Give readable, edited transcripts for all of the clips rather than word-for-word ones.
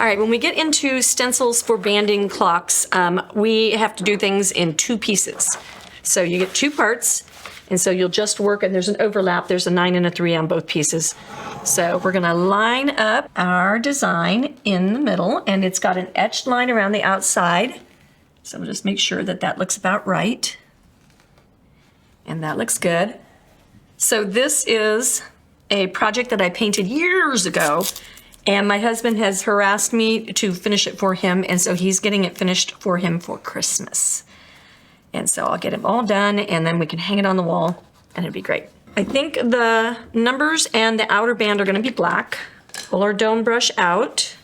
right, when we get into stencils for banding clocks, we have to do things in 2 pieces. So you get 2 parts, and so you'll just work, and there's an overlap. There's a 9 and a 3 on both pieces. So we're gonna line up our design in the middle, and it's got an etched line around the outside. So we'll just make sure that that looks about right. And that looks good. So this is a project that I painted years ago, and my husband has harassed me to finish it for him, and so he's getting it finished for him for Christmas. And so I'll get it all done, and then we can hang it on the wall, and it'd be great. I think the numbers and the outer band are gonna be black. Pull our dome brush out.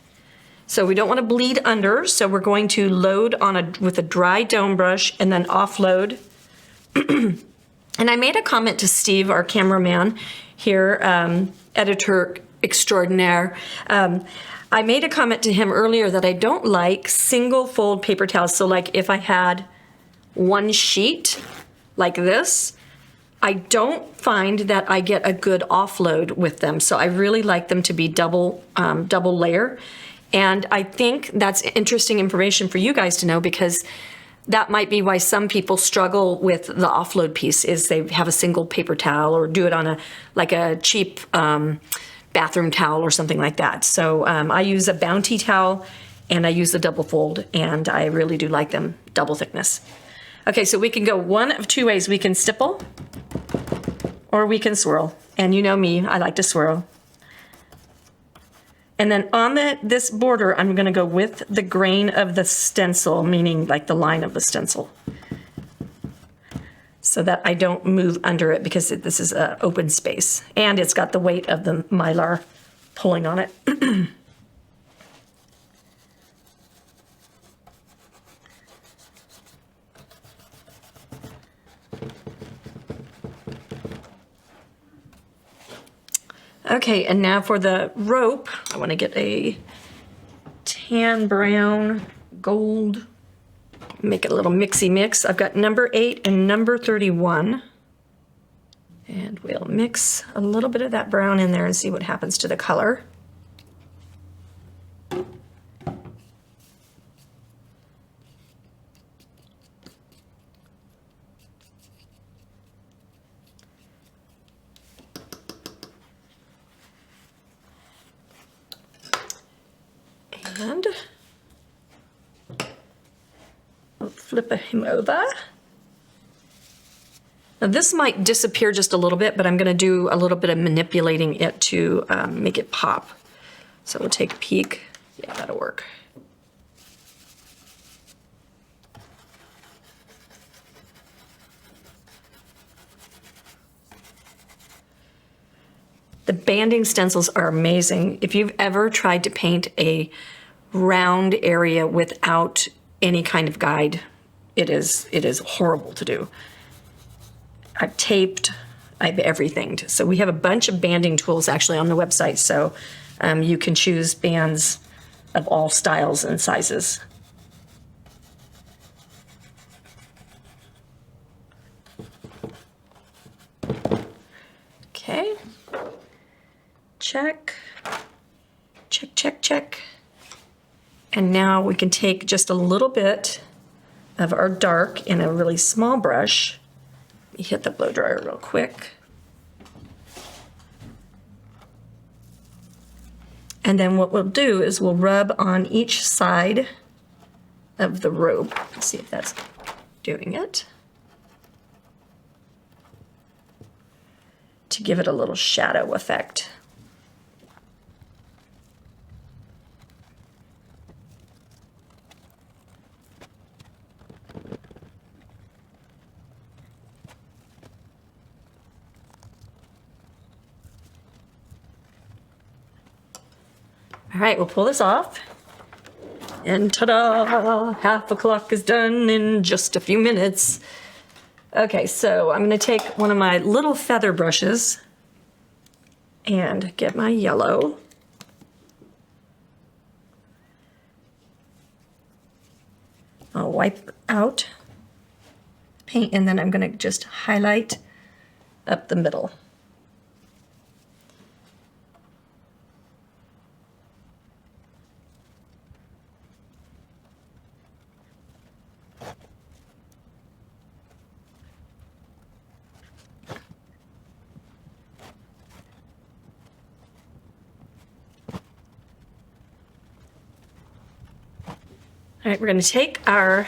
So we don't wanna bleed under, so we're going to load on with a dry dome brush and then offload. And I made a comment to Steve, our cameraman here, editor extraordinaire. I made a comment to him earlier that I don't like single fold paper towels. So like if I had 1 sheet like this, I don't find that I get a good offload with them. So I really like them to be double layer. And I think that's interesting information for you guys to know, because that might be why some people struggle with the offload piece, is they have a single paper towel or do it on a cheap bathroom towel or something like that. So I use a Bounty towel, and I use the double fold, and I really do like them double thickness. Okay, so we can go one of 2 ways. We can stipple or we can swirl. And you know me, I like to swirl. And then on this border, I'm gonna go with the grain of the stencil, meaning like the line of the stencil, so that I don't move under it, because this is an open space. And it's got the weight of the Mylar pulling on it. Okay, and now for the rope, I want to get a tan brown gold, make it a little mixy mix. I've got number 8 and number 31. And we'll mix a little bit of that brown in there and see what happens to the color. And I'll flip him over. Now this might disappear just a little bit, but I'm going to do a little bit of manipulating it to make it pop. So we'll take a peek. Yeah, that'll work. The banding stencils are amazing. If you've ever tried to paint a round area without any kind of guide, it is horrible to do. I've taped, I've everything. So we have a bunch of banding tools actually on the website, so you can choose bands of all styles and sizes. Okay. Check, check, check, check. And now we can take just a little bit of our dark in a really small brush. Let me hit the blow dryer real quick. And then what we'll do is we'll rub on each side of the rope. Let's see if that's doing it. To give it a little shadow effect. All right, we'll pull this off. And ta-da, half a clock is done in just a few minutes. Okay, so I'm gonna take one of my little feather brushes and get my yellow. I'll wipe out paint, and then I'm gonna just highlight up the middle. All right, we're going to take our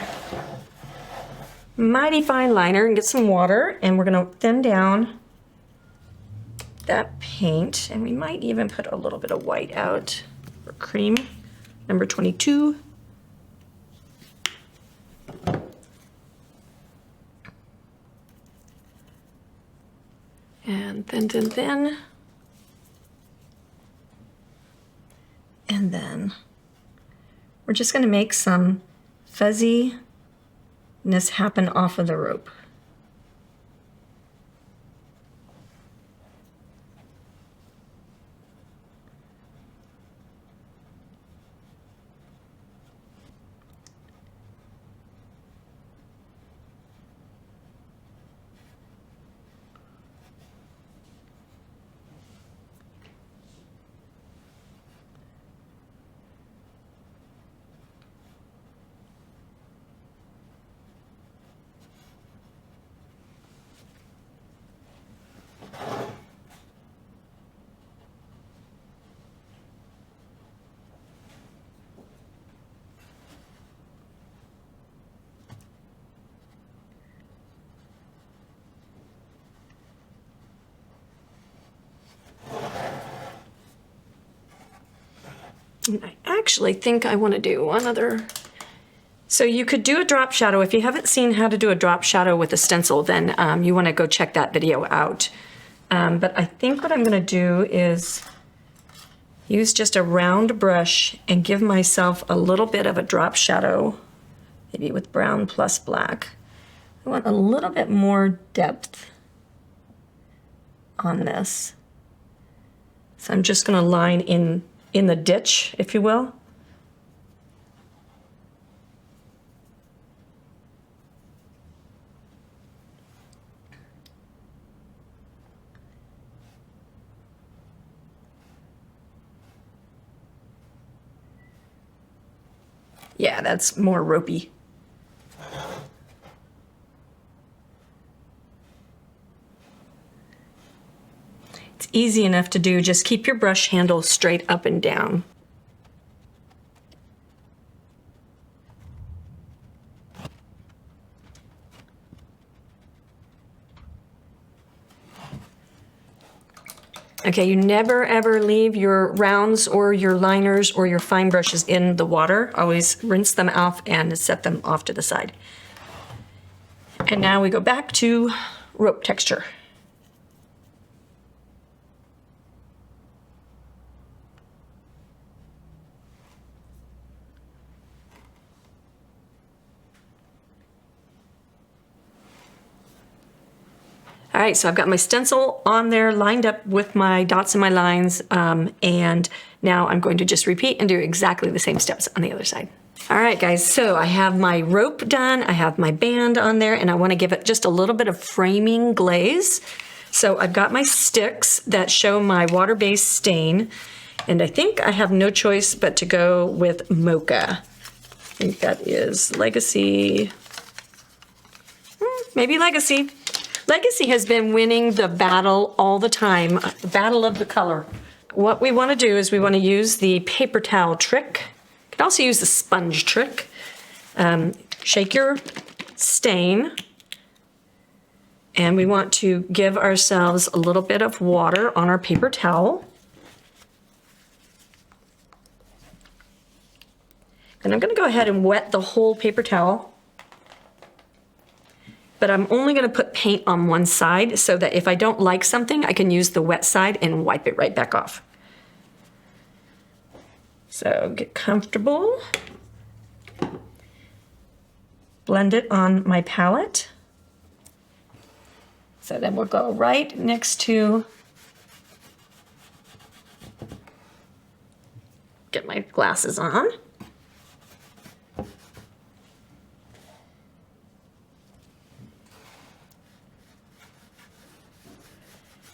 mighty fine liner and get some water, and we're going to thin down that paint, and we might even put a little bit of white out for cream, number 22. And thin. And then we're just going to make some fuzziness happen off of the rope. And I actually think I want to do one other. So you could do a drop shadow. If you haven't seen how to do a drop shadow with a stencil, then you want to go check that video out. But I think what I'm going to do is use just a round brush and give myself a little bit of a drop shadow, maybe with brown plus black. I want a little bit more depth on this. So I'm just going to line in the ditch, if you will. Yeah, that's more ropey. It's easy enough to do. Just keep your brush handle straight up and down. Okay, you never ever leave your rounds or your liners or your fine brushes in the water. Always rinse them off and set them off to the side. And now we go back to rope texture. All right, so I've got my stencil on there lined up with my dots and my lines, and now I'm going to just repeat and do exactly the same steps on the other side. All right, guys, so I have my rope done, I have my band on there, and I want to give it just a little bit of framing glaze. So I've got my sticks that show my water-based stain, and I think I have no choice but to go with Mocha. I think that is Legacy, maybe Legacy. Legacy has been winning the battle all the time, the battle of the color. What we want to do is we want to use the paper towel trick. You can also use the sponge trick. Shake your stain, and we want to give ourselves a little bit of water on our paper towel. And I'm going to go ahead and wet the whole paper towel. But I'm only going to put paint on one side so that if I don't like something, I can use the wet side and wipe it right back off. So get comfortable. Blend it on my palette. So then we'll go right next to, get my glasses on.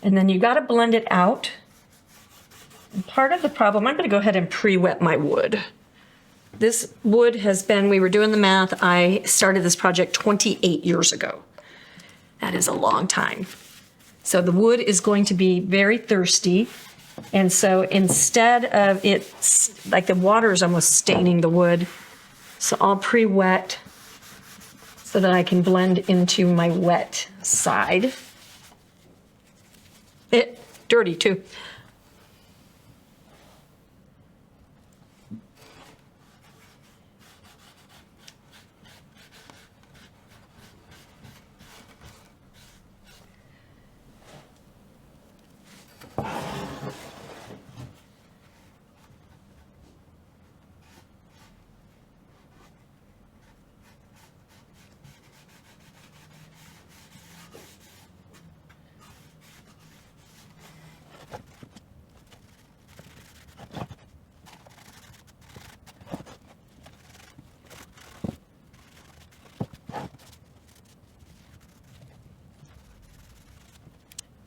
And then you got to blend it out. And part of the problem, I'm going to go ahead and pre-wet my wood. This wood has been, we were doing the math, I started this project 28 years ago. That is a long time. So the wood is going to be very thirsty. And so instead of it, like the water is almost staining the wood. So all pre-wet so that I can blend into my wet side. Dirty too.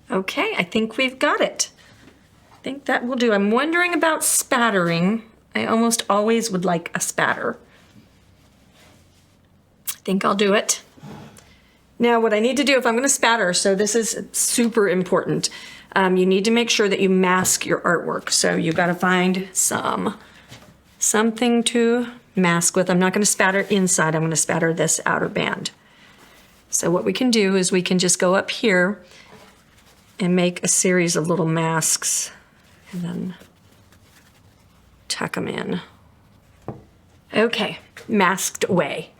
Okay, I think we've got it. I think that will do. I'm wondering about spattering. I almost always would like a spatter. I think I'll do it. Now what I need to do if I'm gonna spatter, so this is super important. You need to make sure that you mask your artwork. So you gotta find something to mask with. I'm not gonna spatter inside, I'm gonna spatter this outer band. So what we can do is we can just go up here and make a series of little masks and then tuck them in. Okay, masked away.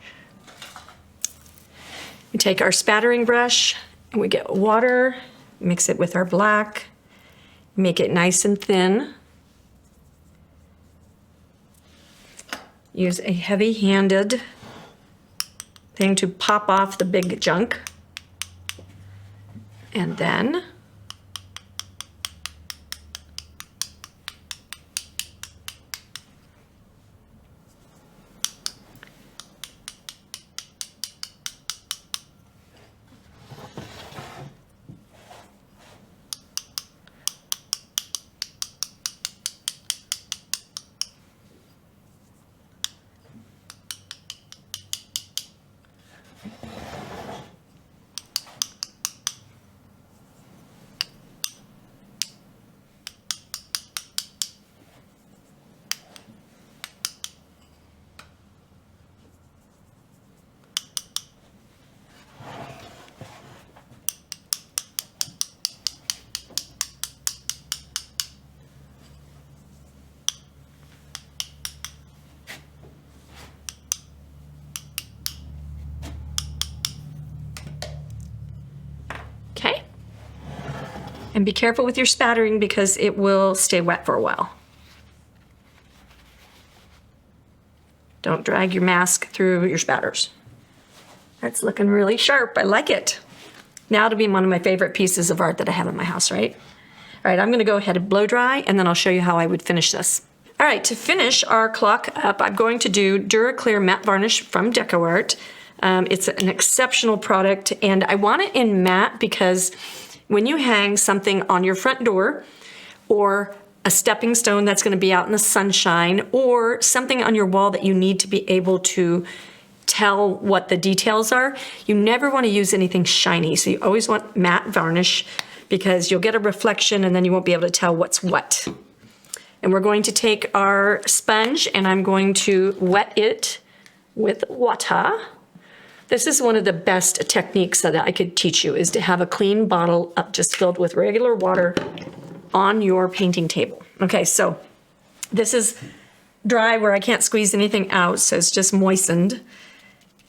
We take our spattering brush and we get water, mix it with our black, make it nice and thin. Use a heavy-handed thing to pop off the big junk. And then okay. And be careful with your spattering because it will stay wet for a while. Don't drag your mask through your spatters. That's looking really sharp, I like it. Now to be one of my favorite pieces of art that I have in my house, right? All right, I'm gonna go ahead and blow dry and then I'll show you how I would finish this. All right, to finish our clock up, I'm going to do DuraClear Matte Varnish from DecoArt. It's an exceptional product and I want it in matte because when you hang something on your front door or a stepping stone that's going to be out in the sunshine or something on your wall that you need to be able to tell what the details are, you never want to use anything shiny. So you always want matte varnish because you'll get a reflection and then you won't be able to tell what's what. And we're going to take our sponge and I'm going to wet it with water. This is one of the best techniques that I could teach you, is to have a clean bottle up just filled with regular water on your painting table. Okay, so this is dry where I can't squeeze anything out, so it's just moistened.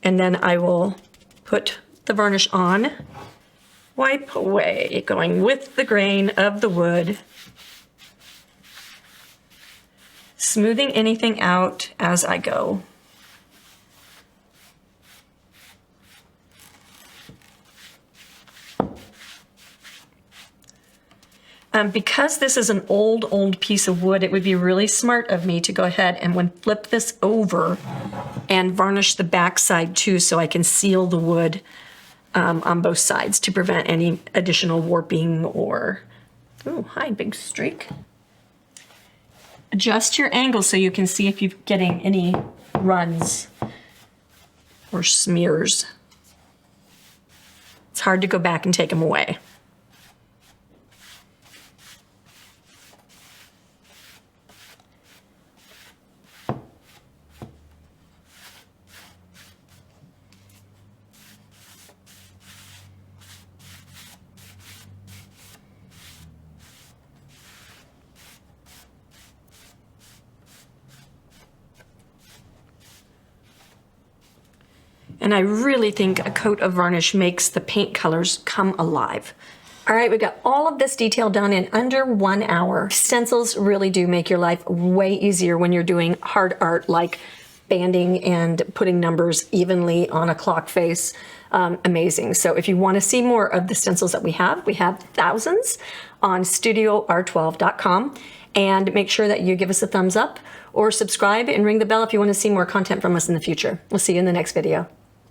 And then I will put the varnish on, wipe away, going with the grain of the wood, smoothing anything out as I go. Because this is an old piece of wood, it would be really smart of me to go ahead and flip this over and varnish the back side too, so I can seal the wood on both sides to prevent any additional warping or, oh, hi, big streak. Adjust your angle so you can see if you're getting any runs or smears. It's hard to go back and take them away. And I really think a coat of varnish makes the paint colors come alive. All right, we've got all of this detail done in under 1 hour. Stencils really do make your life way easier when you're doing hard art like banding and putting numbers evenly on a clock face. Amazing. So if you want to see more of the stencils that we have thousands on StudioR12.com. And make sure that you give us a thumbs up or subscribe and ring the bell if you want to see more content from us in the future. We'll see you in the next video.